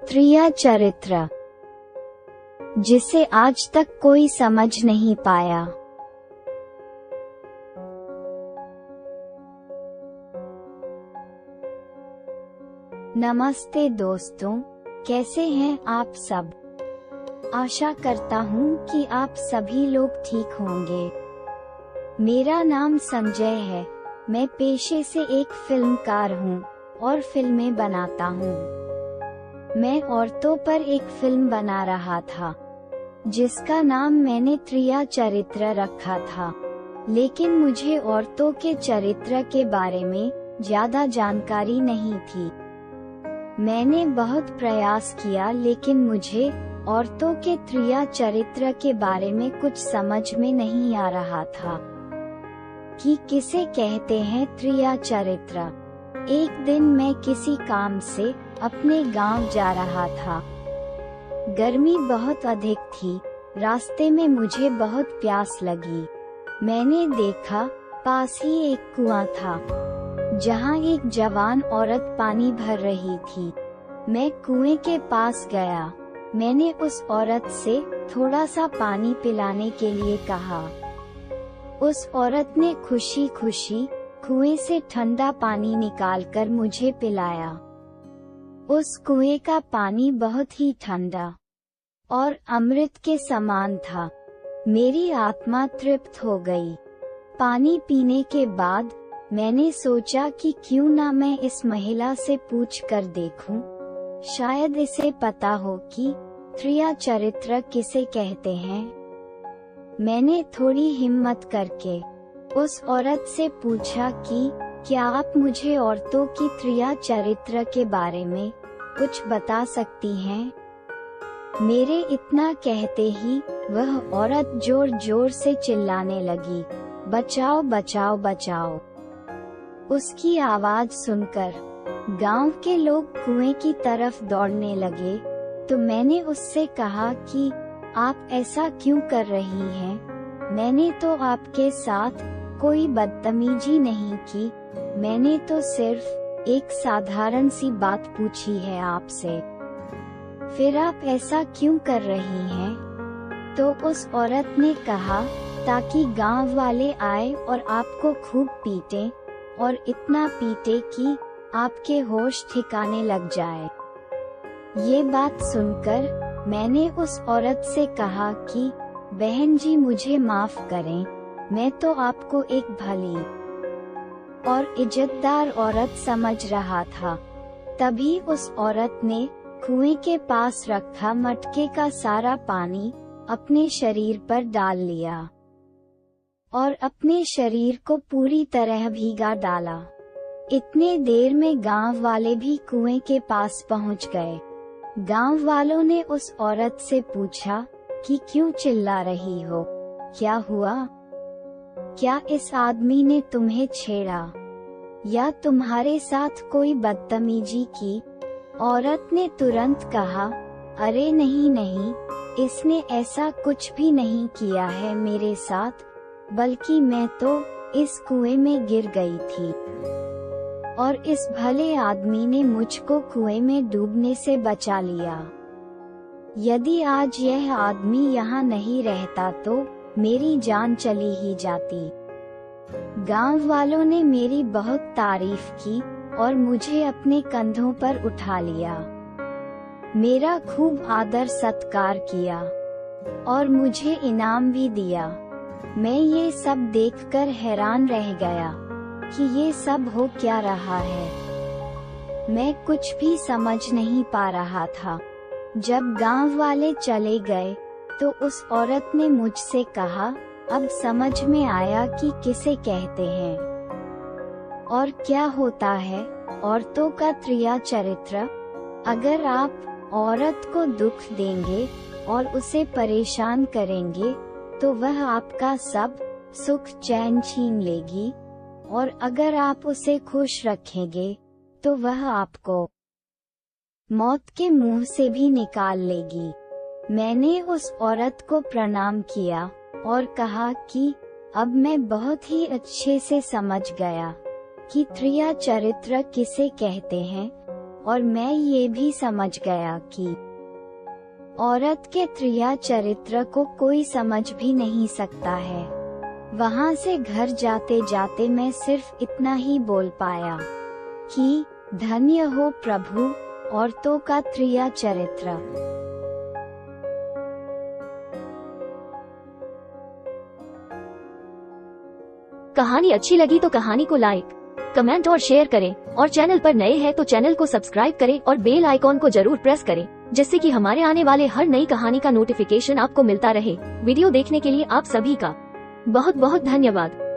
त्रिया चरित्र, जिसे आज तक कोई समझ नहीं पाया। नमस्ते दोस्तों, कैसे हैं आप सब? आशा करता हूँ कि आप सभी लोग ठीक होंगे। मेरा नाम संजय है। मैं पेशे से एक फिल्मकार हूँ और फिल्में बनाता हूँ। मैं औरतों पर एक फिल्म बना रहा था, जिसका नाम मैंने त्रिया चरित्र रखा था। लेकिन मुझे औरतों के चरित्र के बारे में ज्यादा जानकारी नहीं थी। मैंने बहुत प्रयास किया, लेकिन मुझे औरतों के त्रिया चरित्र के बारे में कुछ समझ में नहीं आ रहा था कि किसे कहते हैं त्रिया चरित्र। एक दिन मैं किसी काम से अपने गांव जा रहा था। गर्मी बहुत अधिक थी। रास्ते में मुझे बहुत प्यास लगी। मैंने देखा पास ही एक कुआं था, जहां एक जवान औरत पानी भर रही थी। मैं कुएं के पास गया। मैंने उस औरत से थोड़ा सा पानी पिलाने के लिए कहा। उस औरत ने खुशी खुशी कुएं से ठंडा पानी निकालकर मुझे पिलाया। उस कुएं का पानी बहुत ही ठंडा और अमृत के समान था। मेरी आत्मा तृप्त हो गई। पानी पीने के बाद मैंने सोचा कि क्यों ना मैं इस महिला से पूछ कर देखूं, शायद इसे पता हो कि त्रिया चरित्र किसे कहते हैं। मैंने थोड़ी हिम्मत करके उस औरत से पूछा कि क्या आप मुझे औरतों की त्रिया चरित्र के बारे में कुछ बता सकती हैं? मेरे इतना कहते ही वह औरत जोर जोर से चिल्लाने लगी, बचाओ बचाओ बचाओ। उसकी आवाज सुनकर गांव के लोग कुएं की तरफ दौड़ने लगे, तो मैंने उससे कहा कि आप ऐसा क्यों कर रही हैं? मैंने तो आपके साथ कोई बदतमीजी नहीं की। मैंने तो सिर्फ एक साधारण सी बात पूछी है आपसे। फिर आप ऐसा क्यों कर रही हैं? तो उस औरत ने कहा, ताकि गांव वाले आए और आपको खूब पीटें, और इतना पीटे कि आपके होश ठिकाने लग जाए। ये बात सुनकर मैंने उस औरत से कहा कि बहन जी, मुझे माफ करें, मैं तो आपको एक भली और इज्जतदार औरत समझ रहा था। तभी उस औरत ने कुएं के पास रखा मटके का सारा पानी अपने शरीर पर डाल लिया और अपने शरीर को पूरी तरह भीगा डाला। इतने देर में गांव वाले भी कुएं के पास पहुंच गए। गांव वालों ने उस औरत से पूछा कि क्यों चिल्ला रही हो, क्या हुआ? क्या इस आदमी ने तुम्हें छेड़ा या तुम्हारे साथ कोई बदतमीजी की? औरत ने तुरंत कहा, अरे नहीं नहीं, इसने ऐसा कुछ भी नहीं किया है मेरे साथ, बल्कि मैं तो इस कुएं में गिर गई थी और इस भले आदमी ने मुझको कुएं में डूबने से बचा लिया। यदि आज यह आदमी यहाँ नहीं रहता तो मेरी जान चली ही जाती। गांव वालों ने मेरी बहुत तारीफ की और मुझे अपने कंधों पर उठा लिया। मेरा खूब आदर सत्कार किया और मुझे इनाम भी दिया। मैं ये सब देखकर हैरान रह गया कि ये सब हो क्या रहा है। मैं कुछ भी समझ नहीं पा रहा था। जब गांव वाले चले गए तो उस औरत ने मुझसे कहा, अब समझ में आया कि किसे कहते हैं और क्या होता है औरतों का त्रिया चरित्र। अगर आप औरत को दुख देंगे और उसे परेशान करेंगे तो वह आपका सब सुख चैन छीन लेगी, और अगर आप उसे खुश रखेंगे तो वह आपको मौत के मुंह से भी निकाल लेगी। मैंने उस औरत को प्रणाम किया और कहा कि अब मैं बहुत ही अच्छे से समझ गया कि त्रिया चरित्र किसे कहते हैं। और मैं ये भी समझ गया कि औरत के त्रिया चरित्र को कोई समझ भी नहीं सकता है। वहाँ से घर जाते जाते मैं सिर्फ इतना ही बोल पाया कि धन्य हो प्रभु, औरतों का त्रिया चरित्र। कहानी अच्छी लगी तो कहानी को लाइक, कमेंट और शेयर करें, और चैनल पर नए हैं तो चैनल को सब्सक्राइब करें और बेल आइकॉन को जरूर प्रेस करें, जिससे कि हमारे आने वाले हर नई कहानी का नोटिफिकेशन आपको मिलता रहे। वीडियो देखने के लिए आप सभी का बहुत बहुत धन्यवाद।